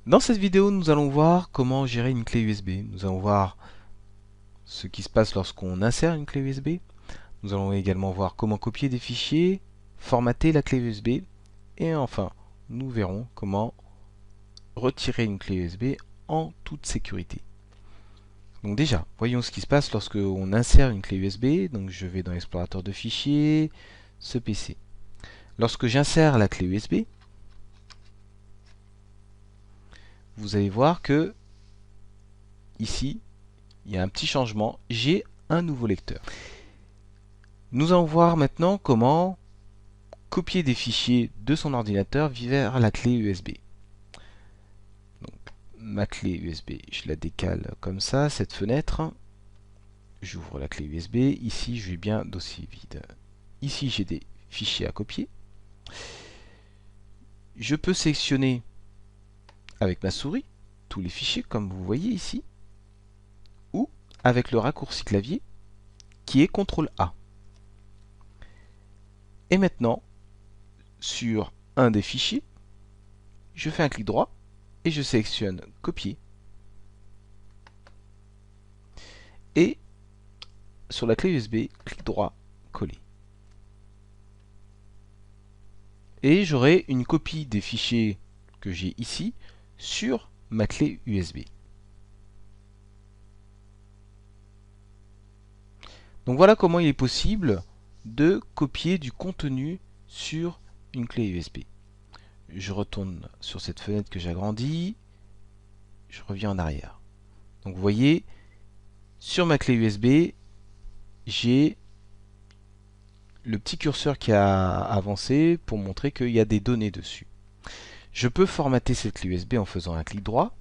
Dans cette vidéo, nous allons voir comment gérer une clé USB. Nous allons voir ce qui se passe lorsqu'on insère une clé USB. Nous allons également voir comment copier des fichiers, formater la clé USB. Et enfin, nous verrons comment retirer une clé USB en toute sécurité. Donc déjà, voyons ce qui se passe lorsque on insère une clé USB. Donc je vais dans l'explorateur de fichiers, ce PC. Lorsque j'insère la clé USB, vous allez voir que ici, il y a un petit changement. J'ai un nouveau lecteur. Nous allons voir maintenant comment copier des fichiers de son ordinateur vers la clé USB. Donc, ma clé USB, je la décale comme ça, cette fenêtre. J'ouvre la clé USB. Ici, j'ai bien dossier vide. Ici, j'ai des fichiers à copier. Je peux sélectionner avec ma souris tous les fichiers, comme vous voyez ici, ou avec le raccourci clavier qui est CTRL A. Et maintenant, sur un des fichiers, je fais un clic droit et je sélectionne copier. Et sur la clé USB, clic droit, coller. Et j'aurai une copie des fichiers que j'ai ici sur ma clé USB. Donc voilà comment il est possible de copier du contenu sur une clé USB. Je retourne sur cette fenêtre que j'agrandis. Je reviens en arrière. Donc vous voyez, sur ma clé USB, j'ai le petit curseur qui a avancé pour montrer qu'il y a des données dessus. Je peux formater cette clé USB en faisant un clic droit.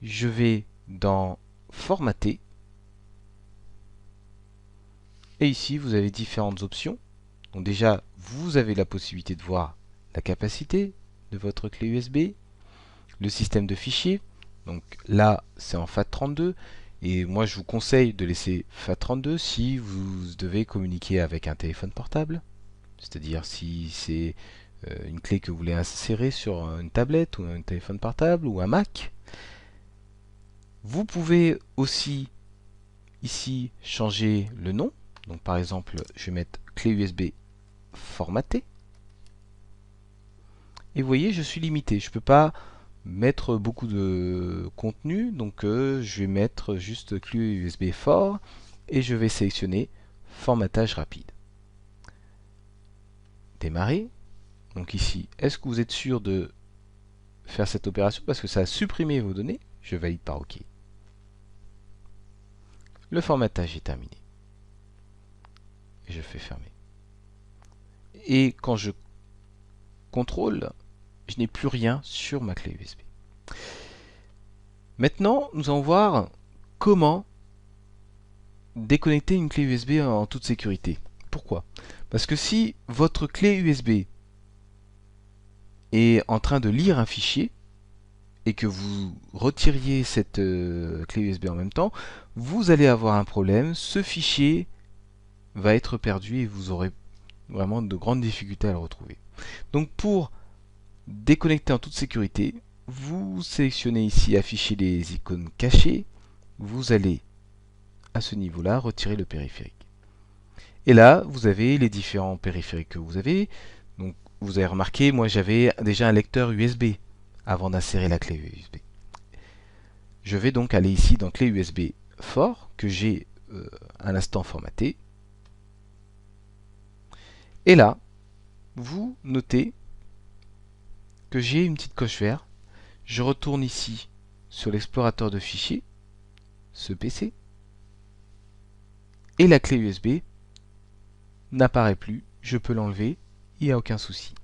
Je vais dans Formater. Et ici, vous avez différentes options. Donc déjà, vous avez la possibilité de voir la capacité de votre clé USB, le système de fichiers. Donc là, c'est en FAT32. Et moi, je vous conseille de laisser FAT32 si vous devez communiquer avec un téléphone portable. C'est-à-dire si c'est une clé que vous voulez insérer sur une tablette ou un téléphone portable ou un Mac. Vous pouvez aussi ici changer le nom. Donc par exemple, je vais mettre clé USB formatée. Et vous voyez, je suis limité. Je ne peux pas mettre beaucoup de contenu. Donc je vais mettre juste clé USB fort et je vais sélectionner formatage rapide. Démarrer. Donc ici, est-ce que vous êtes sûr de faire cette opération parce que ça a supprimé vos données? Je valide par OK. Le formatage est terminé. Et je fais fermer. Et quand je contrôle, je n'ai plus rien sur ma clé USB. Maintenant, nous allons voir comment déconnecter une clé USB en toute sécurité. Pourquoi? Parce que si votre clé USB est en train de lire un fichier et que vous retiriez cette clé USB en même temps, vous allez avoir un problème. Ce fichier va être perdu et vous aurez vraiment de grandes difficultés à le retrouver. Donc pour déconnecter en toute sécurité, vous sélectionnez ici afficher les icônes cachées, vous allez à ce niveau-là retirer le périphérique. Et là, vous avez les différents périphériques que vous avez. Donc vous avez remarqué, moi j'avais déjà un lecteur USB avant d'insérer la clé USB. Je vais donc aller ici dans clé USB fort que j'ai à l'instant formaté. Et là, vous notez que j'ai une petite coche verte. Je retourne ici sur l'explorateur de fichiers, ce PC, et la clé USB n'apparaît plus. Je peux l'enlever, il n'y a aucun souci.